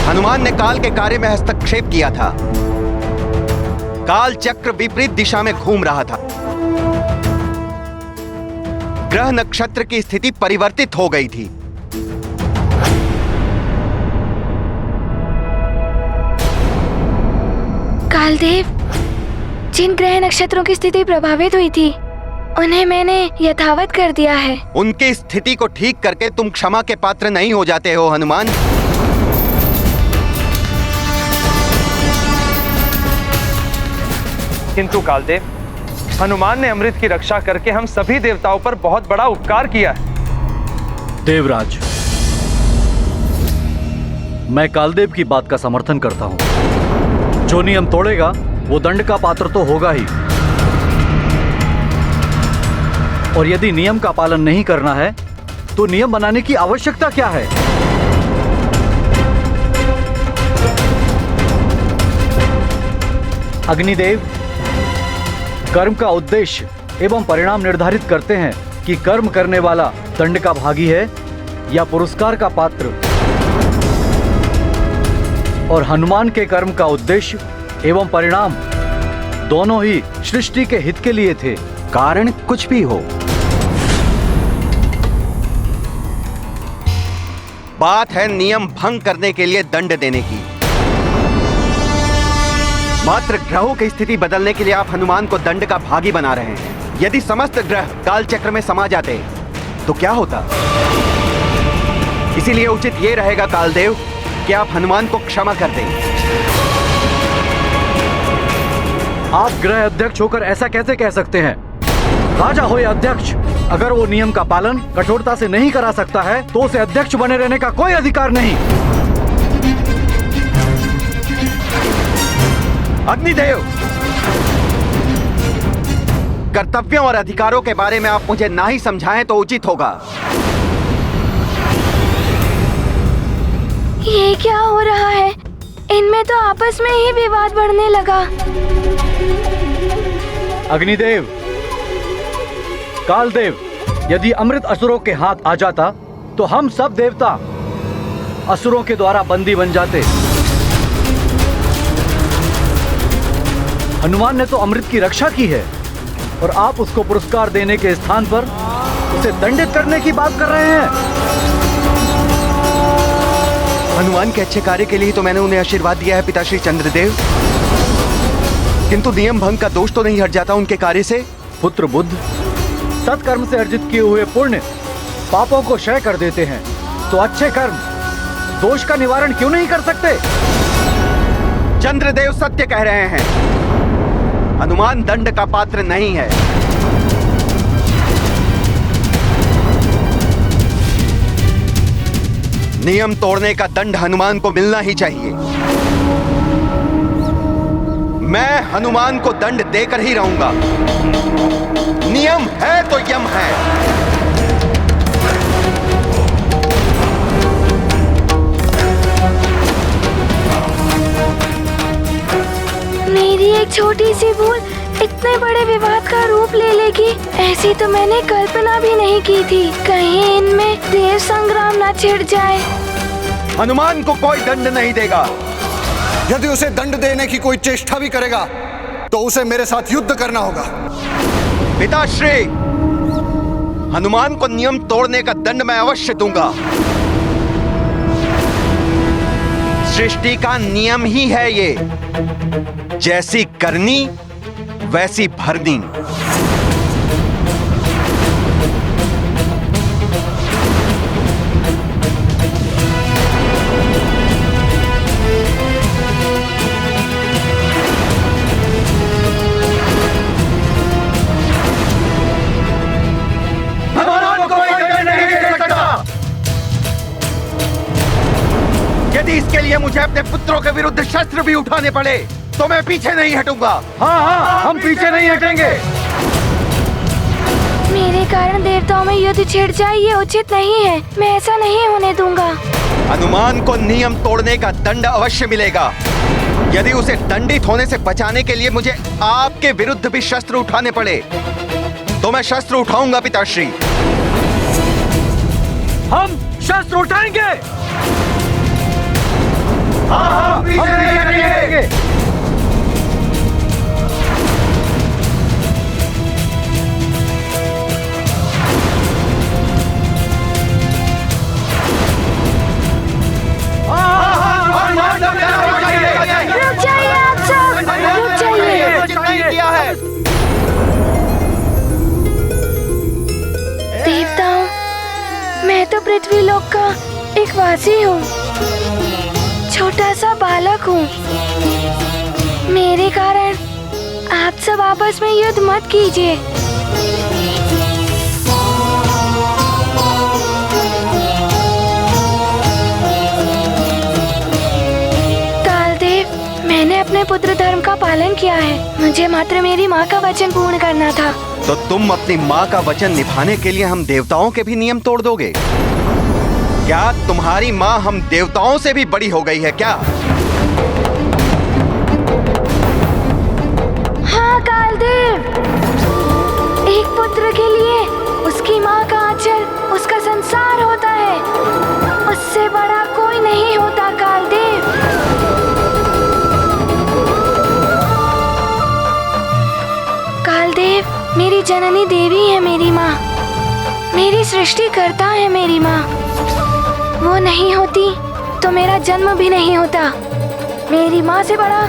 हनुमान ने काल के कार्य में हस्तक्षेप किया था। काल चक्र विपरीत दिशा में घूम रहा था। ग्रह नक्षत्र की स्थिति परिवर्तित हो गई थी। कालदेव, जिन ग्रह नक्षत्रों की स्थिति प्रभावित हुई थी उन्हें मैंने यथावत कर दिया है। उनकी स्थिति को ठीक करके तुम क्षमा के पात्र नहीं हो जाते हो हनुमान। किंतु कालदेव, हनुमान ने अमृत की रक्षा करके हम सभी देवताओं पर बहुत बड़ा उपकार किया है। देवराज, मैं कालदेव की बात का समर्थन करता हूं। जो नियम तोड़ेगा वो दंड का पात्र तो होगा ही, और यदि नियम का पालन नहीं करना है तो नियम बनाने की आवश्यकता क्या है? अग्निदेव, कर्म का उद्देश्य एवं परिणाम निर्धारित करते हैं कि कर्म करने वाला दंड का भागी है या पुरस्कार का पात्र। और हनुमान के कर्म का उद्देश्य एवं परिणाम दोनों ही सृष्टि के हित के लिए थे। कारण कुछ भी हो, बात है नियम भंग करने के लिए दंड देने की। मात्र ग्रहों की स्थिति बदलने के लिए आप हनुमान को दंड का भागी बना रहे हैं। यदि समस्त ग्रह काल चक्र में समा जाते तो क्या होता? इसीलिए उचित ये रहेगा कालदेव कि आप हनुमान को क्षमा कर दें। आप गृह अध्यक्ष होकर ऐसा कैसे कह सकते हैं? राजा हो या अध्यक्ष, अगर वो नियम का पालन कठोरता से नहीं करा सकता है तो उसे अध्यक्ष बने रहने का कोई अधिकार नहीं। अग्निदेव, कर्तव्यों और अधिकारों के बारे में आप मुझे ना ही समझाएं तो उचित होगा। ये क्या हो रहा है? इनमें तो आपस में ही विवाद बढ़ने लगा। अग्निदेव, कालदेव, यदि अमृत असुरों के हाथ आ जाता तो हम सब देवता असुरों के द्वारा बंदी बन जाते। हनुमान ने तो अमृत की रक्षा की है और आप उसको पुरस्कार देने के स्थान पर उसे दंडित करने की बात कर रहे हैं। हनुमान के अच्छे कार्य के लिए तो मैंने उन्हें आशीर्वाद दिया है पिताश्री चंद्रदेव, किंतु नियम भंग का दोष तो नहीं हट जाता उनके कार्य से। पुत्र बुद्ध, सत्कर्म से अर्जित किए हुए पुण्य पापों को क्षय कर देते हैं, तो अच्छे कर्म दोष का निवारण क्यों नहीं कर सकते? चंद्रदेव सत्य कह रहे हैं। हनुमान दंड का पात्र नहीं है। नियम तोड़ने का दंड हनुमान को मिलना ही चाहिए। मैं हनुमान को दंड देकर ही रहूंगा। नियम है तो यम है। मेरी एक छोटी सी भूल इतने बड़े विवाद का रूप ले लेगी, ऐसी तो मैंने कल्पना भी नहीं की थी। कहीं इनमें देव संग्राम न छिड़ जाए। हनुमान को कोई दंड नहीं देगा। यदि उसे दंड देने की कोई चेष्टा भी करेगा तो उसे मेरे साथ युद्ध करना होगा। पिताश्री, हनुमान को नियम तोड़ने का दंड मैं अवश्य दूंगा। सृष्टि का नियम ही है ये, जैसी करनी वैसी भरनी। यदि इसके लिए मुझे अपने पुत्रों के विरुद्ध शस्त्र भी उठाने पड़े तो मैं पीछे नहीं हटूंगा। हाँ हाँ, हम पीछे नहीं हटेंगे। मेरे कारण देवताओं में युद्ध छिड़ जाए ये उचित नहीं है। मैं ऐसा नहीं होने दूंगा। हनुमान को नियम तोड़ने का दंड अवश्य मिलेगा। यदि उसे दंडित होने से बचाने के लिए मुझे आपके विरुद्ध भी शस्त्र उठाने पड़े तो मैं शस्त्र उठाऊंगा पिताश्री। हम शस्त्र उठाएंगे। पृथ्वी लोक का एक वासी हूँ, छोटा सा बालक हूँ। मेरे कारण आप सब आपस में युद्ध मत कीजिए। कालदेव, मैंने अपने पुत्र धर्म का पालन किया है। मुझे मात्र मेरी माँ का वचन पूर्ण करना था। तो तुम अपनी माँ का वचन निभाने के लिए हम देवताओं के भी नियम तोड़ दोगे? क्या तुम्हारी माँ हम देवताओं से भी बड़ी हो गई है क्या? हाँ कालदेव, एक पुत्र के लिए उसकी माँ का आंचल उसका संसार होता है। उससे बड़ा कोई नहीं होता कालदेव। कालदेव, मेरी जननी देवी है मेरी माँ, मेरी सृष्टि करता है मेरी माँ। वो नहीं होती तो मेरा जन्म भी नहीं होता। मेरी माँ से बड़ा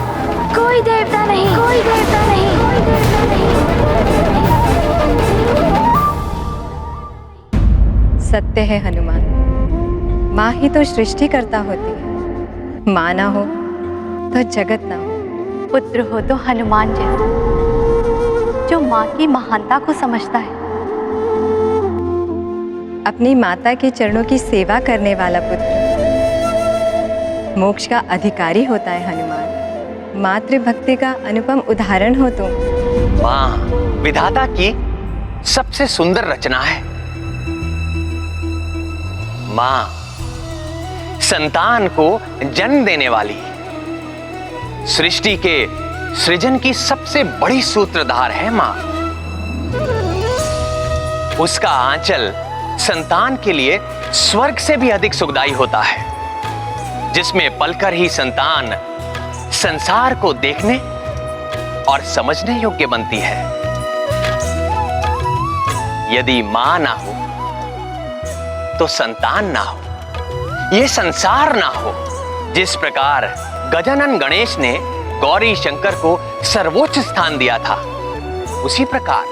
कोई देवता नहीं, कोई देवता नहीं, कोई देवता नहीं। सत्य है हनुमान, माँ ही तो सृष्टि करता होती है। माँ ना हो तो जगत ना हो। पुत्र हो तो हनुमान जैसा, जो माँ की महानता को समझता है। अपनी माता के चरणों की सेवा करने वाला पुत्र मोक्ष का अधिकारी होता है हनुमान। मातृभक्ति का अनुपम उदाहरण हो तुम। माँ विधाता की सबसे सुंदर रचना है। माँ संतान को जन्म देने वाली, सृष्टि के सृजन की सबसे बड़ी सूत्रधार है माँ। उसका आंचल संतान के लिए स्वर्ग से भी अधिक सुखदायी होता है, जिसमें पलकर ही संतान संसार को देखने और समझने योग्य बनती है। यदि मां ना हो तो संतान ना हो, यह संसार ना हो। जिस प्रकार गजानन गणेश ने गौरी शंकर को सर्वोच्च स्थान दिया था, उसी प्रकार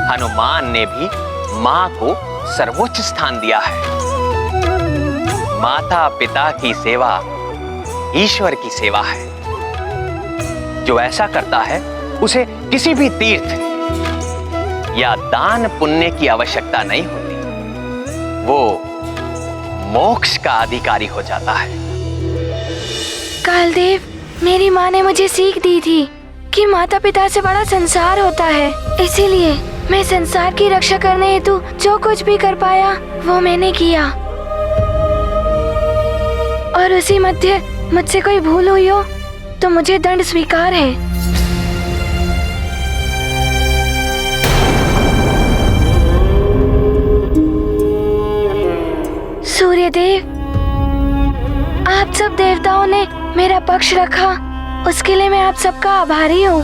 हनुमान ने भी मां को सर्वोच्च स्थान दिया है। माता पिता की सेवा ईश्वर की सेवा है। जो ऐसा करता है उसे किसी भी तीर्थ या दान पुण्य की आवश्यकता नहीं होती, वो मोक्ष का अधिकारी हो जाता है। कालदेव, मेरी माँ ने मुझे सीख दी थी कि माता पिता से बड़ा संसार होता है। इसीलिए मैं संसार की रक्षा करने हेतु जो कुछ भी कर पाया वो मैंने किया। और उसी मध्य मुझसे कोई भूल हुई हो तो मुझे दंड स्वीकार है। सूर्यदेव, आप सब देवताओं ने मेरा पक्ष रखा, उसके लिए मैं आप सबका आभारी हूँ।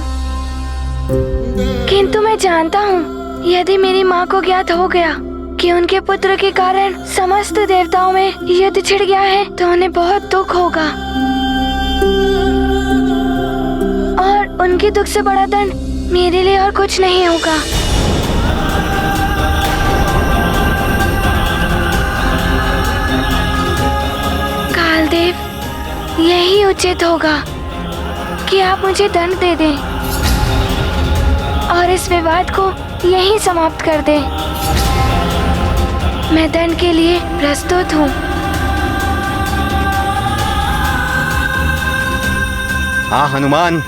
किंतु मैं जानता हूँ यदि मेरी माँ को ज्ञात हो गया कि उनके पुत्र के कारण समस्त देवताओं में युद्ध छिड़ गया है तो उन्हें बहुत दुख होगा, और उनके दुख से बड़ा दंड मेरे लिए और कुछ नहीं होगा। कालदेव, यही उचित होगा कि आप मुझे दंड दे दें और इस विवाद को यहीं समाप्त कर दें। मैं दंड के लिए प्रस्तुत हूँ। हाँ हनुमान,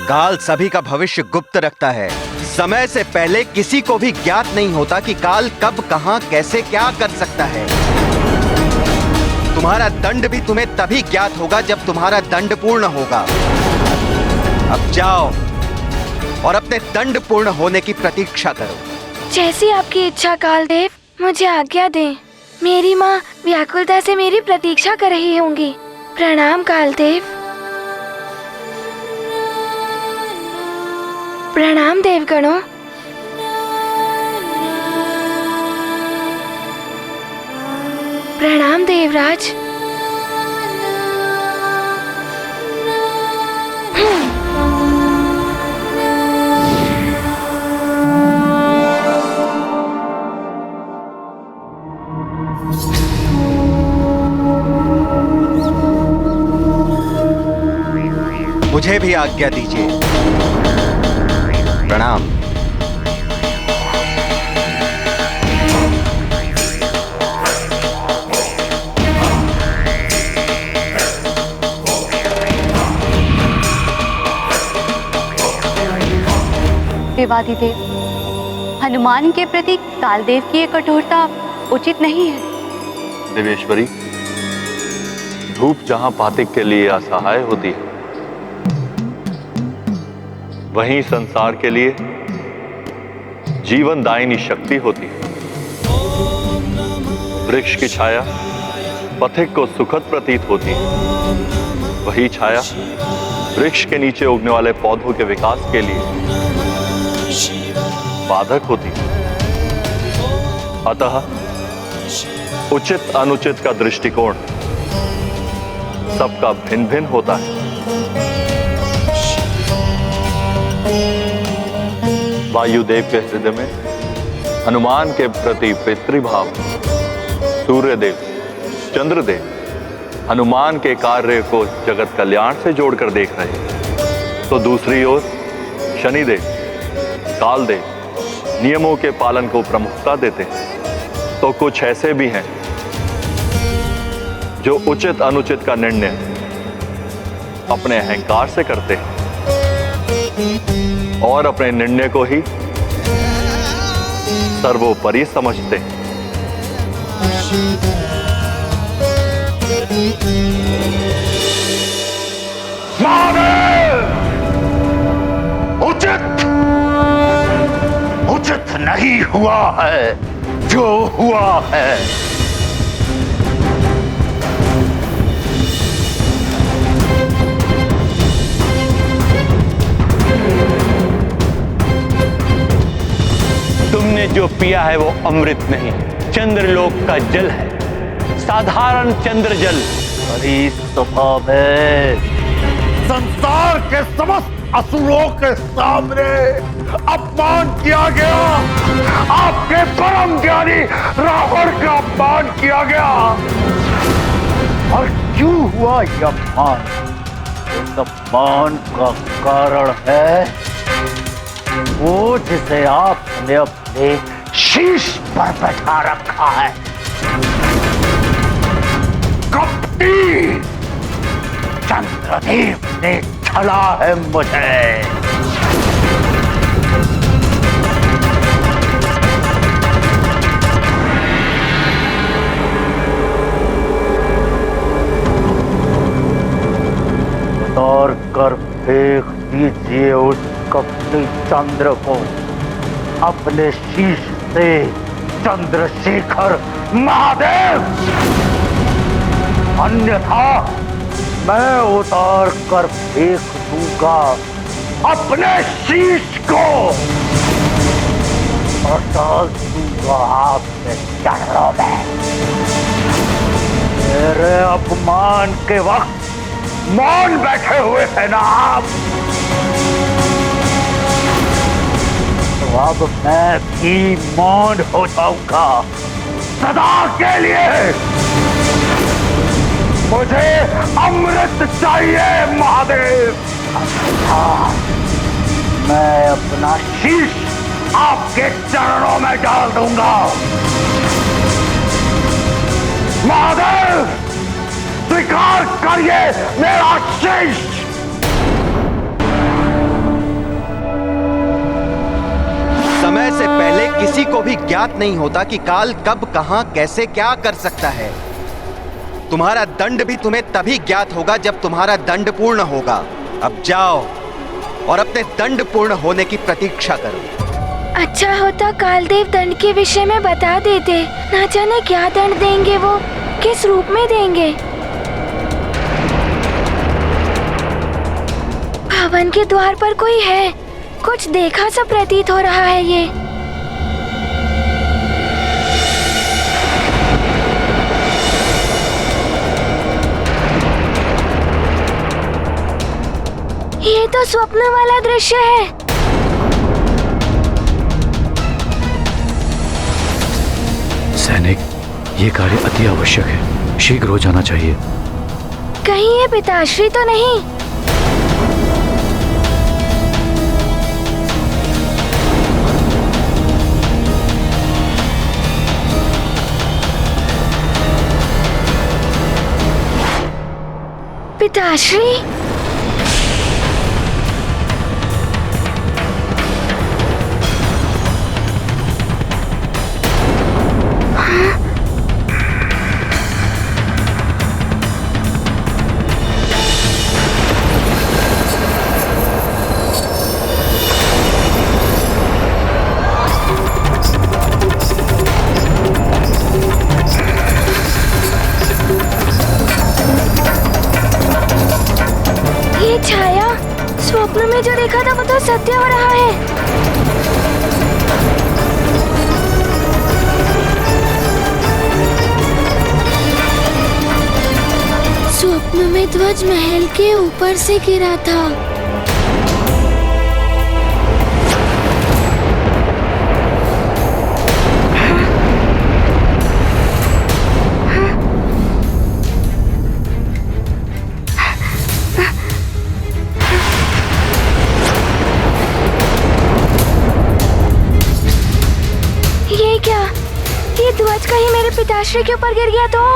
काल सभी का भविष्य गुप्त रखता है। समय से पहले किसी को भी ज्ञात नहीं होता कि काल कब कहां कैसे क्या कर सकता है। तुम्हारा दंड भी तुम्हें तभी ज्ञात होगा जब तुम्हारा दंड पूर्ण होगा। अब जाओ और अपने दंड पूर्ण होने की प्रतीक्षा करो। जैसी आपकी इच्छा कालदेव, मुझे आज्ञा दें। मेरी माँ व्याकुलता से मेरी प्रतीक्षा कर रही होंगी। प्रणाम कालदेव। प्रणाम देवगणों। प्रणाम देवराज। मुझे भी आज्ञा दीजिए। प्रणाम। देवादिदेव, हनुमान के प्रति कालदेव की ये कठोरता उचित नहीं है। देवेश्वरी, धूप जहां पातिक के लिए असहाय होती है, वहीं संसार के लिए जीवनदायिनी शक्ति होती है। वृक्ष की छाया पथिक को सुखद प्रतीत होती है, वही छाया वृक्ष के नीचे उगने वाले पौधों के विकास के लिए बाधक होती है। अतः उचित अनुचित का दृष्टिकोण सबका भिन्न भिन्न होता है। वायुदेव के हृदय में हनुमान के प्रति पितृभाव, सूर्यदेव, चंद्रदेव हनुमान के कार्य को जगत कल्याण से जोड़कर देख रहे हैं, तो दूसरी ओर शनिदेव, कालदेव नियमों के पालन को प्रमुखता देते हैं। तो कुछ ऐसे भी हैं जो उचित अनुचित का निर्णय अपने अहंकार से करते हैं और अपने निर्णय को ही सर्वोपरि समझते हैं। उचित नहीं हुआ है जो हुआ है। तुमने जो पिया है वो अमृत नहीं, चंद्रलोक का जल है, साधारण चंद्र जल। हरी स्वभाव है। संसार के समस्त असुरों के सामने अपमान किया गया। आपके परम ज्ञानी रावण का अपमान किया गया। और क्यों हुआ यह अपमान? इस अपमान का कारण है वो जिसे आपने अपने शीश पर बैठा रखा है। कपटी चंद्रदेव ने छला है मुझे। उतार कर फेंक दीजिए उस कपटी चंद्र को अपने शीश से, चंद्रशेखर महादेव, अन्यथा मैं उतार कर फेंक दूंगा अपने शीश को और डाल दूंगा आपके चरणों में। मेरे अपमान के वक्त मौन बैठे हुए थे ना आप, तो अब मैं भी मौन हो जाऊंगा सदा के लिए। मुझे अमृत चाहिए महादेव। मैं अपना शीश आपके चरणों में डाल दूंगा महादेव। स्वीकार करिए मेरा शीश। समय से पहले किसी को भी ज्ञात नहीं होता कि काल कब, कहां, कैसे, क्या कर सकता है। तुम्हारा दंड भी तुम्हें तभी ज्ञात होगा जब तुम्हारा दंड पूर्ण होगा। अब जाओ और अपने दंड पूर्ण होने की प्रतीक्षा करो। अच्छा होता कालदेव दंड के विषय में बता देते, ना जाने क्या दंड देंगे, वो किस रूप में देंगे। भवन के द्वार पर कोई है, कुछ देखा सा प्रतीत हो रहा है। ये तो स्वप्न वाला दृश्य है। सैनिक, ये कार्य अति आवश्यक है, शीघ्र हो जाना चाहिए। कहीं ये पिताश्री तो नहीं? पिताश्री, छाया स्वप्न में जो देखा था वो तो सत्य हो रहा है। स्वप्न में ध्वज महल के ऊपर से गिरा था। ध्वज कहीं मेरे पिताश्री के ऊपर गिर गया तो?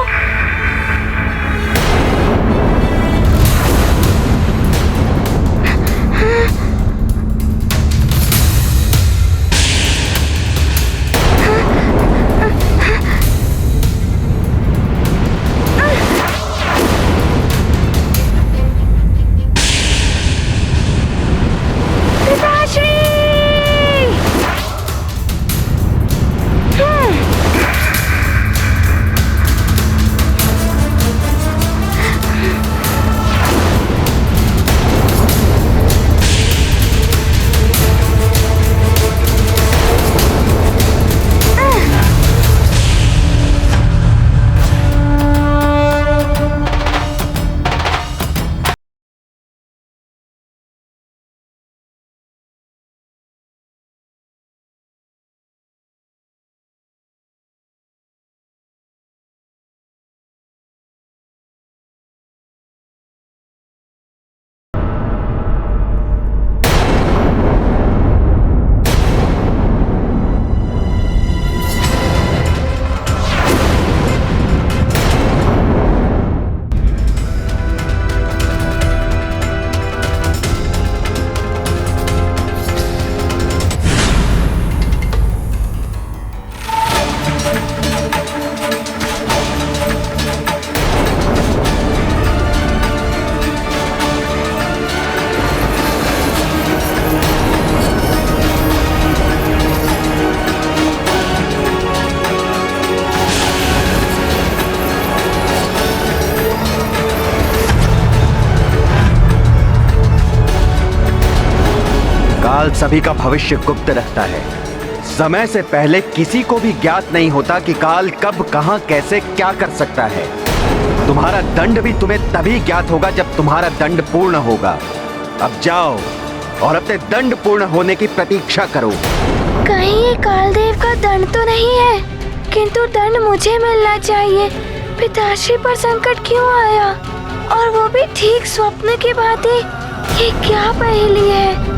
काल सभी का भविष्य गुप्त रखता है। समय से पहले किसी को भी ज्ञात नहीं होता कि काल कब, कहां, कैसे, क्या कर सकता है। तुम्हारा दंड भी तुम्हें तभी ज्ञात होगा जब तुम्हारा दंड पूर्ण होगा। अब जाओ और अपने दंड पूर्ण होने की प्रतीक्षा करो। कहीं ये कालदेव का दंड तो नहीं है, किंतु दंड मुझे मिलना चाहिए। पिताश्री पर संकट क्यों आया, और वो भी ठीक स्वप्न की भांति? ये क्या पहेली है?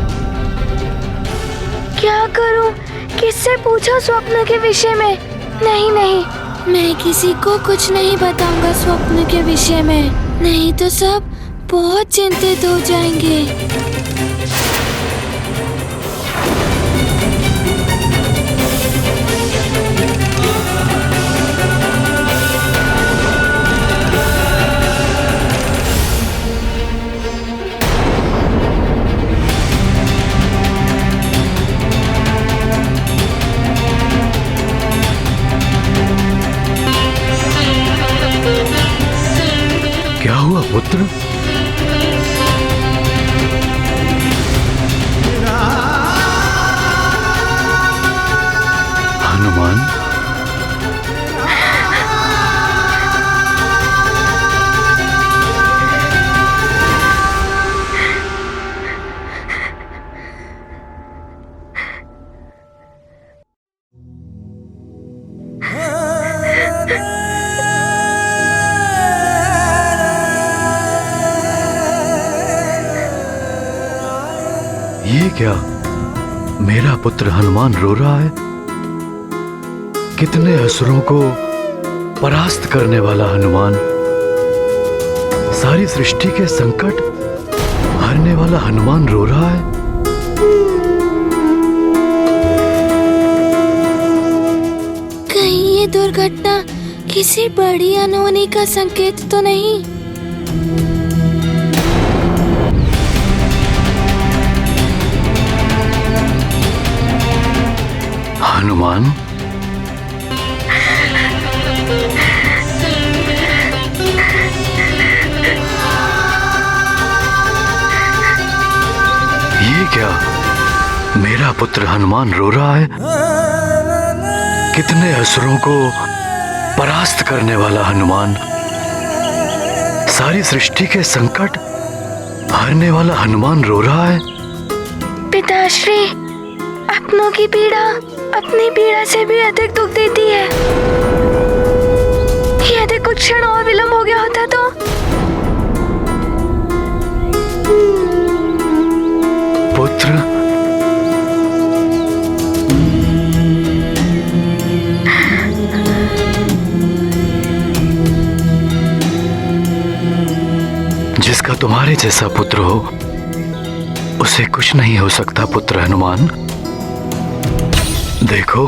क्या करूं? किससे पूछो स्वप्न के विषय में? नहीं नहीं, मैं किसी को कुछ नहीं बताऊंगा स्वप्न के विषय में, नहीं तो सब बहुत चिंतित हो जाएंगे। क्या हुआ पुत्र? हनुमान, ये क्या? मेरा पुत्र हनुमान रो रहा है। कितने असुरों को परास्त करने वाला हनुमान सारी सृष्टि के संकट हरने वाला हनुमान रो रहा है। कहीं ये दुर्घटना किसी बड़ी अनहोनी का संकेत तो नहीं? हनुमान, ये क्या? मेरा पुत्र हनुमान रो रहा है। कितने असुरों को परास्त करने वाला हनुमान, सारी सृष्टि के संकट हरने वाला हनुमान रो रहा है। पिताश्री, अपनों की पीड़ा अपनी पीड़ा से भी अधिक दुख देती है। यदि कुछ क्षण और विलंब हो गया होता तो। पुत्र, जिसका तुम्हारे जैसा पुत्र हो उसे कुछ नहीं हो सकता पुत्र हनुमान। देखो,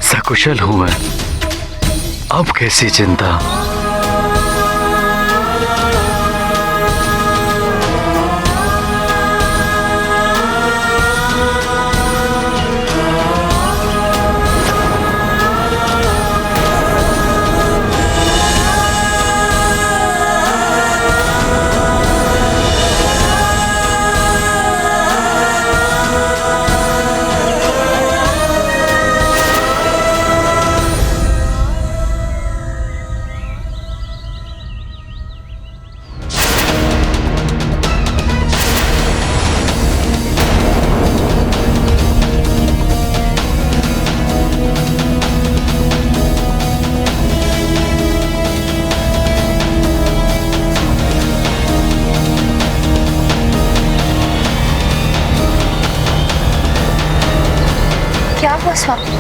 सकुशल हूं मैं, अब कैसी चिंता। क्या हुआ स्वामी?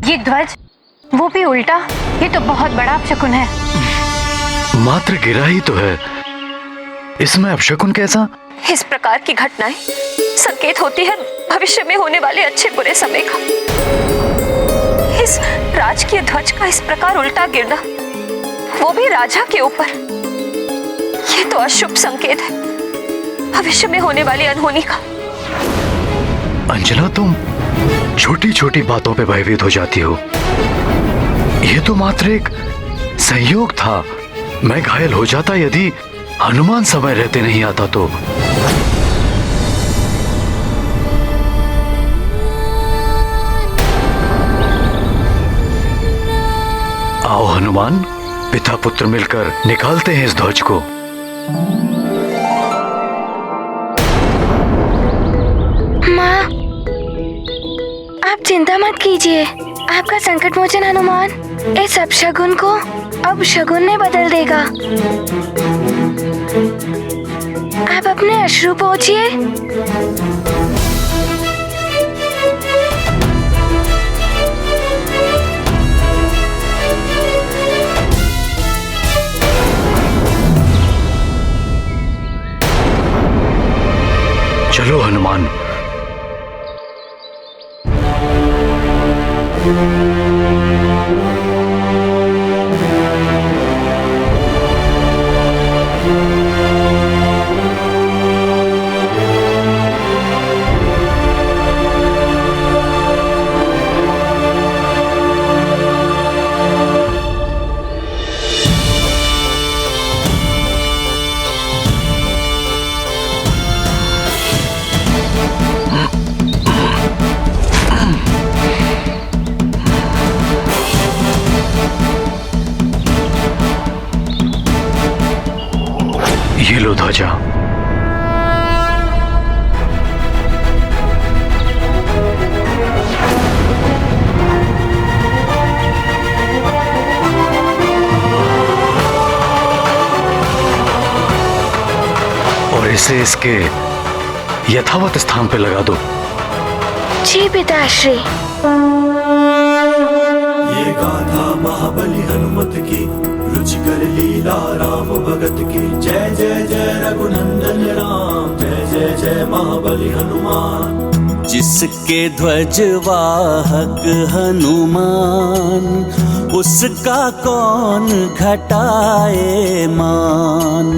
ये ध्वज, वो भी उल्टा, ये तो बहुत बड़ा अपशकुन है। मात्र गिरा ही तो है, इसमें अपशकुन कैसा? इस प्रकार की घटनाएं संकेत होती है भविष्य में होने वाले अच्छे बुरे समय का। इस राजकीय ध्वज का इस प्रकार उल्टा गिरना, वो भी राजा के ऊपर, ये तो अशुभ संकेत है भविष्य में होने वाली अनहोनी का। अंजना, तुम छोटी छोटी बातों पे भयभीत हो जाती हो। ये तो मात्र एक संयोग था। मैं घायल हो जाता यदि हनुमान समय रहते नहीं आता तो। आओ हनुमान, पिता पुत्र मिलकर निकालते हैं इस ध्वज को। माँ, आप चिंता मत कीजिए। आपका संकट मोचन हनुमान इस अपशगुन को अब शगुन में बदल देगा। आप अपने अश्रु पोंछिए। चलो हनुमान। ये लो ध्वजा। और इसे इसके यथावत स्थान पे लगा दो। जी पिताश्री। ये गाथा महाबली हनुमत की, रुचिकर लीला राम भगत की। जय जय जय रघुनंदन राम, जय जय जय महाबली हनुमान। जिसके ध्वज वाहक हनुमान, उसका कौन घटाए मान।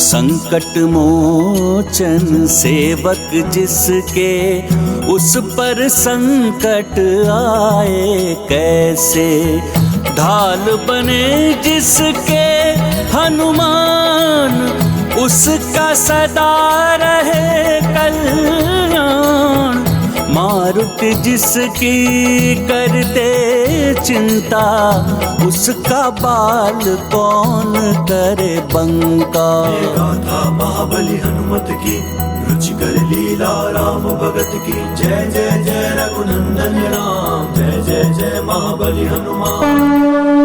संकट मोचन सेवक जिसके, उस पर संकट आए कैसे। ढाल बने जिसके हनुमान, उसका सदा रहे कल्याण। मारुति जिसकी करते चिंता, उसका बाल कौन करे बंका। ये गाथा महाबली हनुमत की, रुचिकर लीला राम भगत की। जय जय जय रघुनंदन राम, जय जय जय महाबली हनुमान।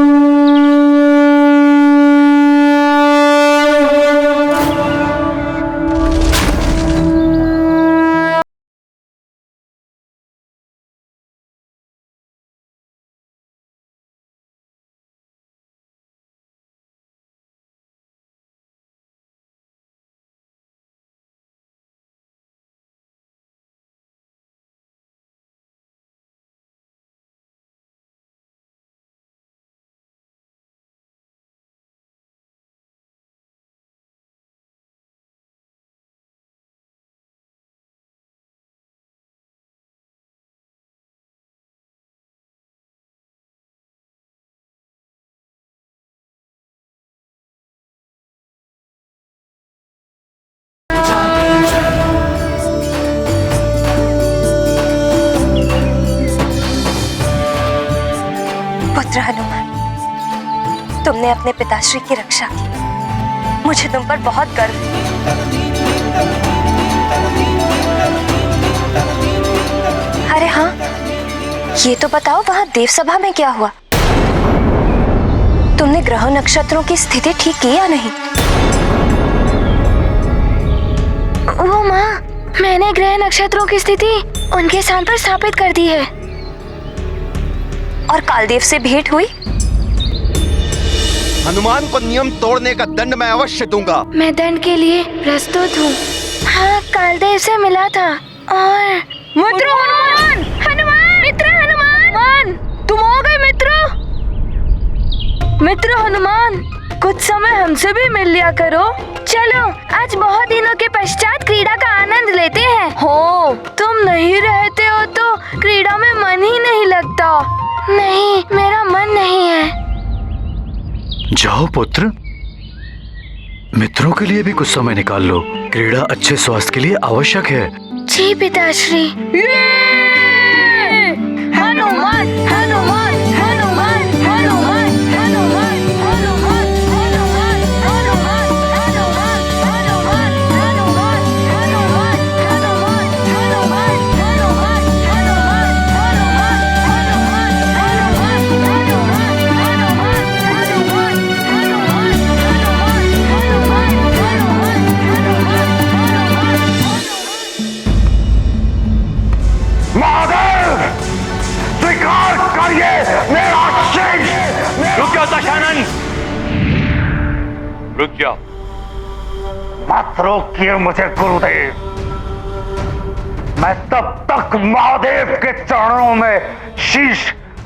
पुत्र हनुमान, तुमने अपने पिताश्री की रक्षा की। मुझे तुम पर बहुत गर्व है। अरे हाँ, ये तो बताओ वहां देवसभा में क्या हुआ? तुमने ग्रह नक्षत्रों की स्थिति ठीक की या नहीं? वो माँ, मैंने ग्रह नक्षत्रों की स्थिति उनके स्थान पर स्थापित कर दी है। और कालदेव से भेंट हुई? हनुमान को नियम तोड़ने का दंड मैं अवश्य दूंगा। मैं दंड के लिए प्रस्तुत हूँ। हाँ, कालदेव से मिला था। और मित्र हनुमान, हनुमान, मित्र हनुमान, तुम आ गए मित्र। मित्र हनुमान, कुछ समय हमसे भी मिल लिया करो। चलो, आज बहुत दिनों के पश्चात क्रीड़ा का आनंद लेते हैं। हो, तुम नहीं रहते हो तो क्रीड़ा में मन ही नहीं लगता। नहीं, मेरा मन नहीं है। जाओ पुत्र, मित्रों के लिए भी कुछ समय निकाल लो। क्रीड़ा अच्छे स्वास्थ्य के लिए आवश्यक है। जी पिताश्री। हनुमान, हनुमान, हनुमान, हनुमान, हनुमान, हनुमान, हनुमान, हनुमान, हनुमान, हनुमान, हनुमान, हनुमान, हनुमान, हनुमान, हनुमान, हनुमान, महादेव, स्वीकार करिए मेरा शीश। रुक जाओ दशानन, रुक जाओ। मत रोकिए मुझे गुरुदेव। मैं तब तक महादेव के चरणों में शीश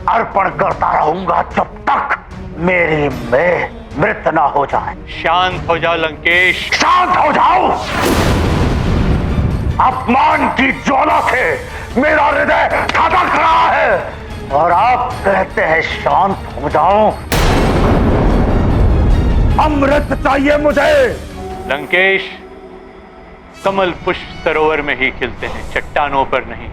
अर्पण करता रहूंगा जब तक मेरी मृत ना हो जाए। शांत हो जाओ लंकेश। शांत हो जाओ। अपमान की ज्वाला से मेरा हृदय धड़क रहा है और आप कहते हैं शांत हो जाओ। अमृत चाहिए मुझे। लंकेश, कमल पुष्प सरोवर में ही खिलते हैं, चट्टानों पर नहीं।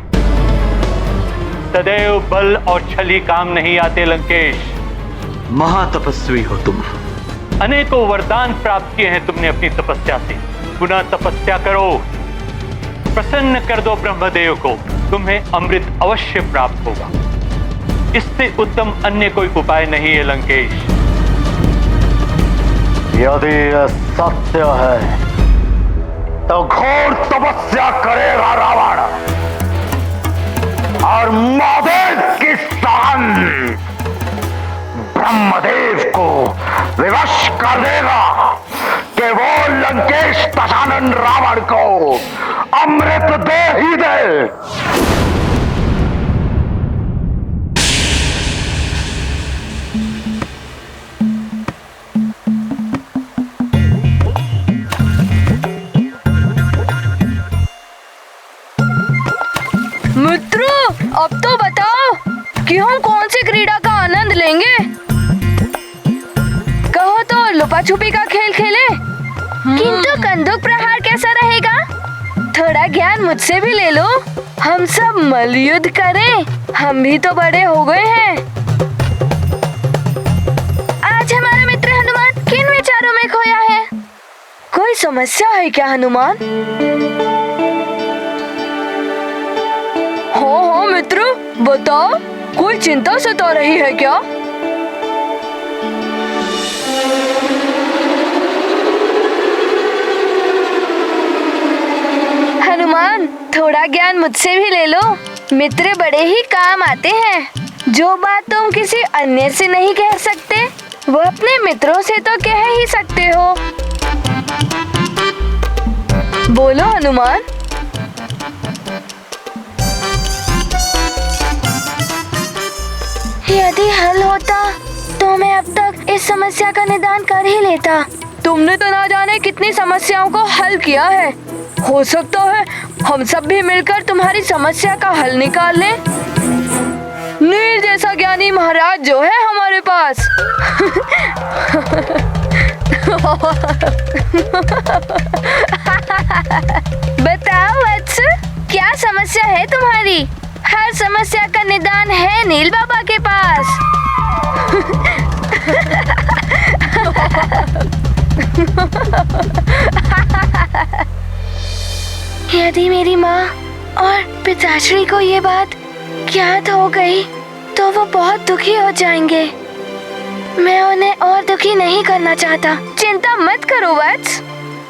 सदैव बल और छली काम नहीं आते लंकेश। महातपस्वी हो तुम। अनेकों वरदान प्राप्त किए हैं तुमने अपनी तपस्या से। पुनः तपस्या करो, प्रसन्न कर दो ब्रह्मदेव को, तुम्हें अमृत अवश्य प्राप्त होगा। इससे उत्तम अन्य कोई उपाय नहीं है लंकेश। यदि यह सत्य है तो घोर तपस्या करेगा रावण और महादेव की शान ब्रह्मदेव को विवश कर देगा कि वो लंकेश दशानन रावण को अमृत दे ही दे। मित्रों, अब तो बताओ कि हम कौन सी क्रीड़ा का आनंद लेंगे। कहो तो लुपा छुपी का खेल खेले, किंतु कंदूक प्रहार कैसा रहेगा? थोड़ा ज्ञान मुझसे भी ले लो, हम सब मल्लयुद्ध करें, हम भी तो बड़े हो गए हैं। आज हमारा मित्र हनुमान किन विचारों में खोया है? कोई समस्या है क्या हनुमान? हाँ मित्र, बताओ, कोई चिंता सता रही है क्या? हनुमान, थोड़ा ज्ञान मुझसे भी ले लो, मित्र बड़े ही काम आते हैं। जो बात तुम किसी अन्य से नहीं कह सकते, वो अपने मित्रों से तो कह ही सकते हो। बोलो हनुमान। यदि हल होता तो मैं अब तक इस समस्या का निदान कर ही लेता। तुमने तो ना जाने कितनी समस्याओं को हल किया है। हो सकता है हम सब भी मिलकर तुम्हारी समस्या का हल निकाल लें। नील जैसा ज्ञानी महाराज जो है हमारे पास। बताओ वत्स, क्या समस्या है तुम्हारी? हर समस्या का निदान है नील बाबा के पास। यदि मेरी माँ और पिताश्री को ये बात ज्ञात हो गई तो वो बहुत दुखी हो जाएंगे। मैं उन्हें और दुखी नहीं करना चाहता। चिंता मत करो वत्स,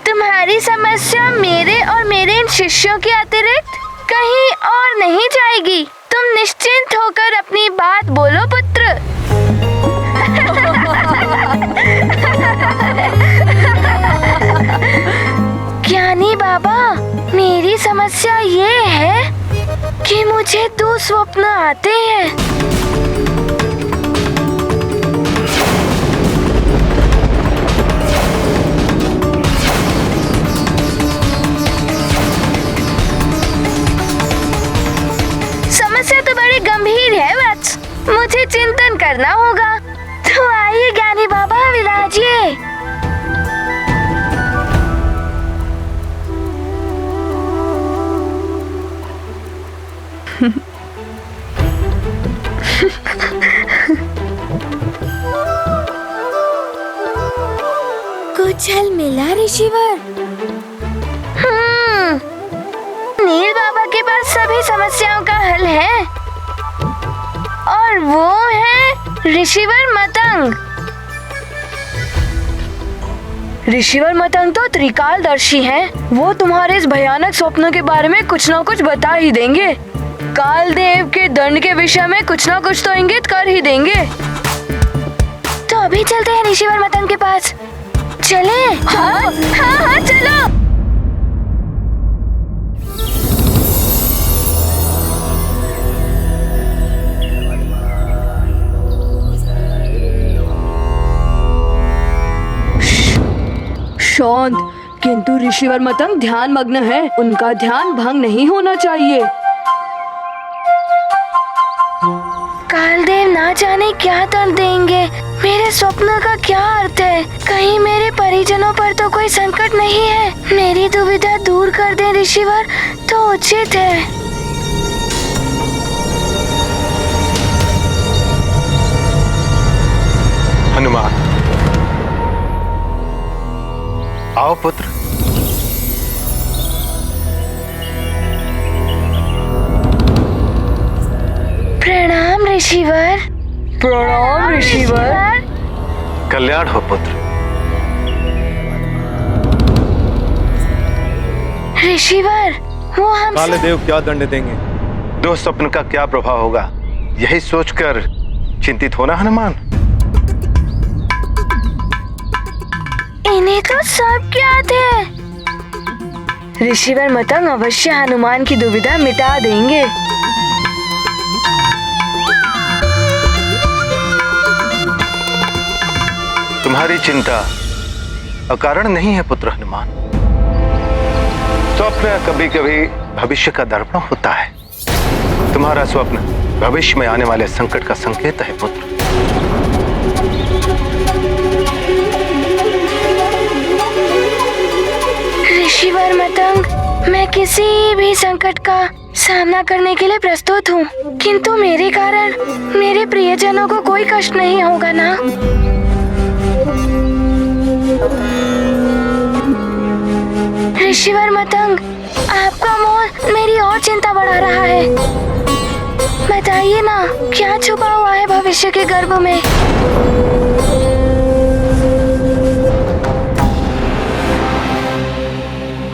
तुम्हारी समस्या मेरे और मेरे इन शिष्यों के अतिरिक्त कहीं और नहीं जाएगी। तुम निश्चिंत होकर अपनी बात बोलो पुत्र। ज्ञानी बाबा, मेरी समस्या ये है कि मुझे दुस्वप्न आते हैं। समस्या तो बड़ी गंभीर है वत्स, मुझे चिंतन करना होगा। तो आइए ज्ञानी बाबा, विराजिए। कुछ हल मिला ऋषिवर? नील बाबा के पास सभी समस्याओं का हल है और वो है ऋषिवर मतंग। ऋषिवर मतंग तो त्रिकालदर्शी हैं। वो तुम्हारे इस भयानक स्वप्न के बारे में कुछ ना कुछ बता ही देंगे। कालदेव के दंड के विषय में कुछ ना कुछ तो इंगित कर ही देंगे। तो अभी चलते हैं ऋषिवर मतंग के पास। चले? हाँ, हाँ, हाँ, चलो। शांत, किंतु ऋषिवर मतंग ध्यान मग्न है, उनका ध्यान भंग नहीं होना चाहिए। कालदेव ना जाने क्या दंड देंगे। मेरे स्वप्न का क्या अर्थ है? कहीं मेरे परिजनों पर तो कोई संकट नहीं है? मेरी दुविधा दूर कर दे ऋषिवर तो उचित है। हनुमान, आओ पुत्र। प्रणाम ऋषिवर। प्रणाम ऋषिवर। कल्याण हो पुत्र। ऋषिवर, वो हम काले देव क्या दंड देंगे? दुःस्वप्न का क्या प्रभाव होगा? यही सोचकर चिंतित होना हनुमान। इन्हें तो सब ज्ञात है। ऋषिवर मतंग अवश्य हनुमान की दुविधा मिटा देंगे। तुम्हारी चिंता अकारण नहीं है पुत्र हनुमान। स्वप्न कभी कभी भविष्य का दर्पण होता है। तुम्हारा स्वप्न भविष्य में आने वाले संकट का संकेत है पुत्र। ऋषिवर मतंग, मैं किसी भी संकट का सामना करने के लिए प्रस्तुत हूँ, किंतु मेरे कारण मेरे प्रियजनों को कोई कष्ट नहीं होगा ना? ऋषिवर मतंग, आपका मोह मेरी और चिंता बढ़ा रहा है। बताइए ना, क्या छुपा हुआ है भविष्य के गर्भ में?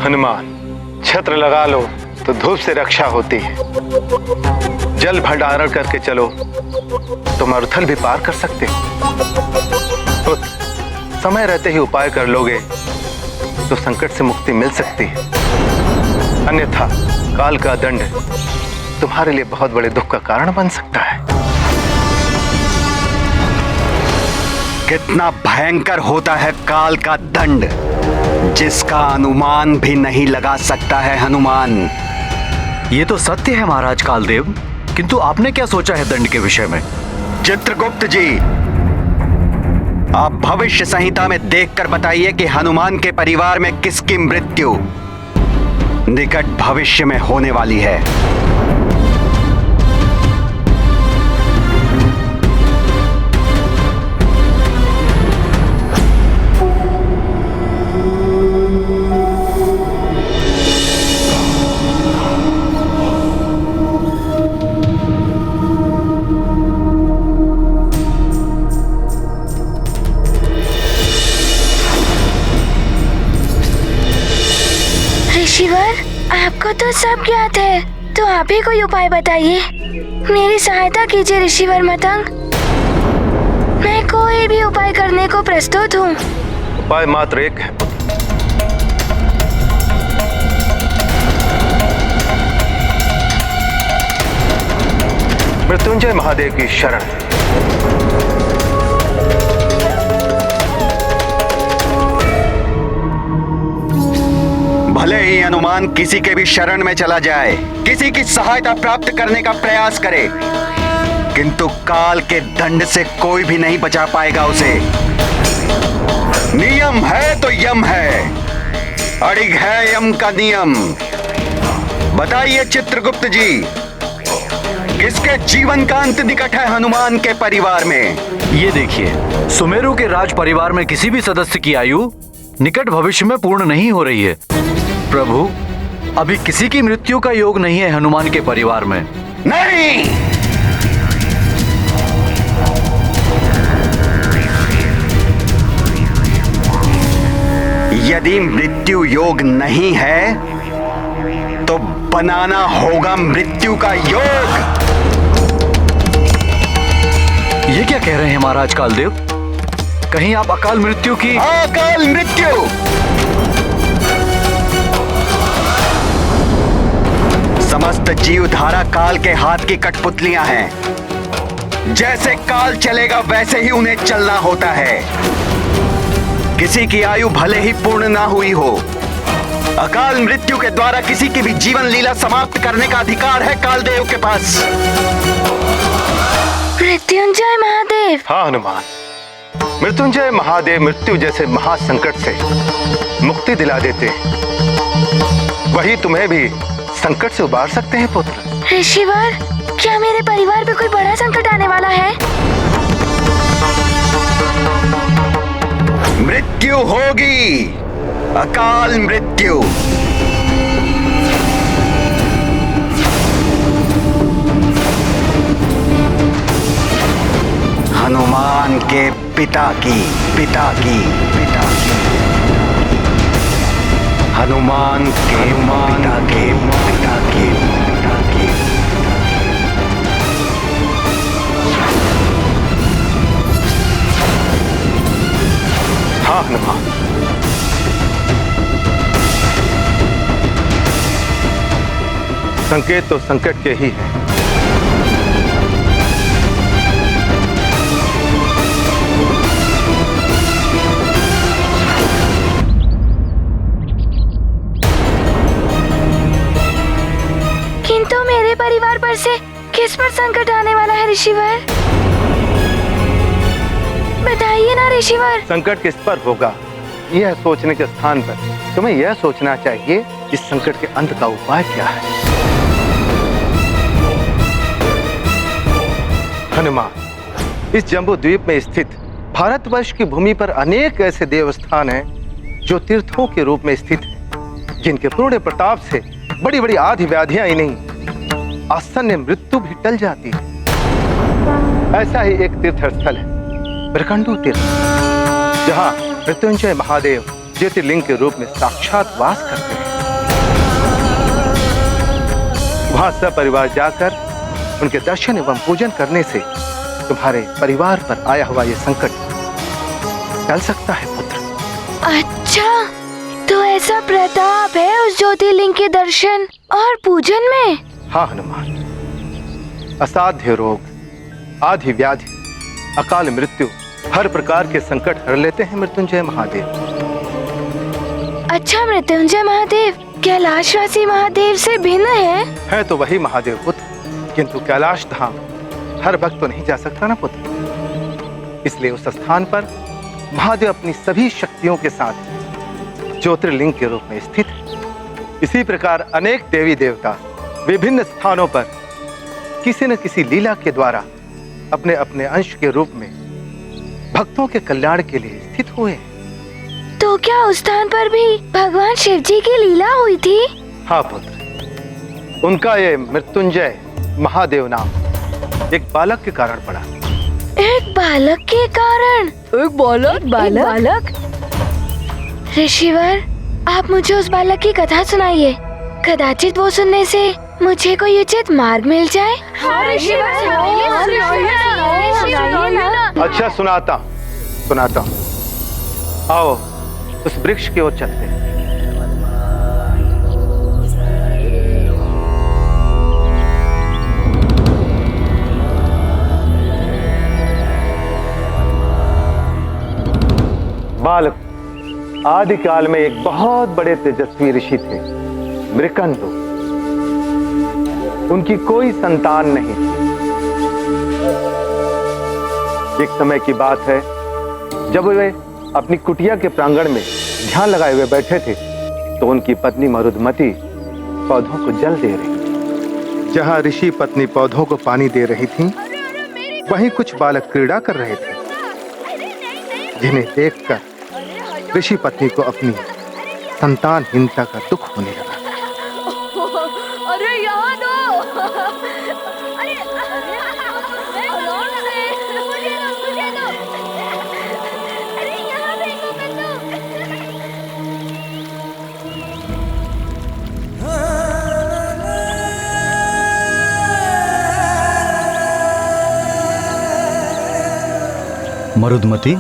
हनुमान, छत्र लगा लो तो धूप से रक्षा होती है। जल भंडारण करके चलो तो मरुथल भी पार कर सकते हो। पुत्र, समय रहते ही उपाय कर लोगे तो संकट से मुक्ति मिल सकती है, अन्यथा काल का दंड तुम्हारे लिए बहुत बड़े दुख का कारण बन सकता है। कितना भयंकर होता है काल का दंड, जिसका अनुमान भी नहीं लगा सकता है हनुमान। ये तो सत्य है महाराज कालदेव, किंतु आपने क्या सोचा है दंड के विषय में? चित्रगुप्त जी, आप भविष्य संहिता में देखकर बताइए कि हनुमान के परिवार में किसकी मृत्यु निकट भविष्य में होने वाली है। ऋषिवर, आपको तो सब ज्ञात है, तो आप ही कोई उपाय बताइए। मेरी सहायता कीजिए ऋषिवर मतंग। मैं कोई भी उपाय करने को प्रस्तुत हूँ। उपाय मात्र एक है। मृत्युंजय महादेव की शरण। भले ही हनुमान किसी के भी शरण में चला जाए, किसी की सहायता प्राप्त करने का प्रयास करे, किंतु काल के दंड से कोई भी नहीं बचा पाएगा उसे। नियम है तो यम है, अड़िग है यम का नियम। बताइए चित्रगुप्त जी, किसके जीवन का अंत निकट है हनुमान के परिवार में? ये देखिए, सुमेरु के राज परिवार में किसी भी सदस्य की आयु निकट भविष्य में पूर्ण नहीं हो रही है। प्रभु, अभी किसी की मृत्यु का योग नहीं है हनुमान के परिवार में। नहीं, यदि मृत्यु योग नहीं है तो बनाना होगा मृत्यु का योग। ये क्या कह रहे हैं महाराज कालदेव? कहीं आप अकाल मृत्यु की? अकाल मृत्यु समस्त जीवधारा काल के हाथ की कठपुतलियां हैं। जैसे काल चलेगा वैसे ही उन्हें चलना होता है। किसी की आयु भले ही पूर्ण ना हुई हो, अकाल मृत्यु के द्वारा किसी की भी जीवन लीला समाप्त करने का अधिकार है कालदेव के पास। मृत्युंजय महादेव। हाँ हनुमान, मृत्युंजय महादेव मृत्यु जैसे महासंकट से मुक्ति दिला देते हैं। वही तुम्हें भी संकट से उबार सकते हैं पुत्र। ऋषिवर, क्या मेरे परिवार पे कोई बड़ा संकट आने वाला है? मृत्यु होगी, अकाल मृत्यु। हनुमान के पिता की हनुमान के पिता की हाँ हनुमान, संकेत तो संकट के ही हैं। किंतु मेरे परिवार पर से किस पर संकट आने वाला है ऋषिवर? बताइए ना ऋषिवर। संकट किस पर होगा, यह सोचने के स्थान पर तुम्हें यह सोचना चाहिए इस संकट के अंत का उपाय क्या है। हनुमान, इस जम्बू द्वीप में स्थित भारतवर्ष की भूमि पर अनेक ऐसे देवस्थान हैं जो तीर्थों के रूप में स्थित हैं, जिनके पूर्ण प्रताप से बड़ी बड़ी आदि व्याधियां ही नहीं, आसन्न मृत्यु भी टल जाती है। ऐसा ही एक तीर्थ स्थल है ब्रह्मंडू तीर्थ, जहां मृत्युंजय महादेव ज्योतिर्लिंग के रूप में साक्षात वास करते हैं। वहां सपरिवार जाकर उनके दर्शन एवं पूजन करने से तुम्हारे परिवार पर आया हुआ ये संकट टल सकता है पुत्र। अच्छा, तो ऐसा प्रताप है उस ज्योतिर्लिंग के दर्शन और पूजन में? हाँ हनुमान, असाध्य रोग, आदि व्याधि, अकाल मृत्यु, हर प्रकार के संकट हर लेते हैं मृत्युंजय महादेव। अच्छा, मृत्युंजय महादेव कैलाशवासी महादेव से भिन्न है तो वही महादेव पुत्र, किंतु कैलाश धाम हर भक्त तो नहीं जा सकता ना पुत्र। इसलिए उस स्थान पर महादेव अपनी सभी शक्तियों के साथ ज्योतिर्लिंग के रूप में स्थित है। इसी प्रकार अनेक देवी देवता विभिन्न स्थानों पर किसी न किसी लीला के द्वारा अपने अपने अंश के रूप में भक्तों के कल्याण के लिए स्थित हुए। तो क्या उस स्थान पर भी भगवान शिव जी की लीला हुई थी? हाँ पुत्र, उनका ये मृत्युंजय महादेव नाम एक बालक के कारण पड़ा। एक बालक के कारण? एक बालक? ऋषिवर, आप मुझे उस बालक की कथा सुनाइए। कदाचित वो सुनने से मुझे कोई उचित मार्ग मिल जाए। अच्छा, सुनाता हूँ। आओ उस वृक्ष की ओर चलते हैं। बालक, आदिकाल में एक बहुत बड़े तेजस्वी ऋषि थे, मृकंदु। उनकी कोई संतान नहीं थी। एक समय की बात है, जब वे अपनी कुटिया के प्रांगण में ध्यान लगाए हुए बैठे थे, तो उनकी पत्नी मरुदमती पौधों को जल दे रही थी। जहां ऋषि पत्नी पौधों को पानी दे रही थी, वहीं कुछ बालक क्रीड़ा कर रहे थे, जिन्हें देखकर ऋषि पत्नी को अपनी संतानहीनता का दुख होने लगा। अरे यहाँ दो। मरुदमती,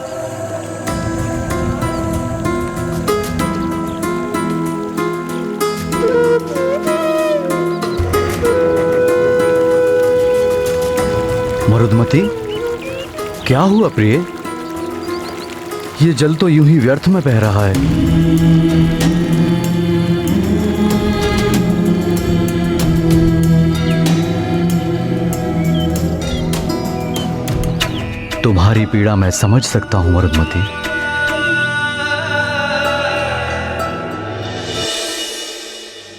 मरुदमती, क्या हुआ प्रिय? ये जल तो यूं ही व्यर्थ में बह रहा है। तुम्हारी पीड़ा मैं समझ सकता हूं मरुदमती।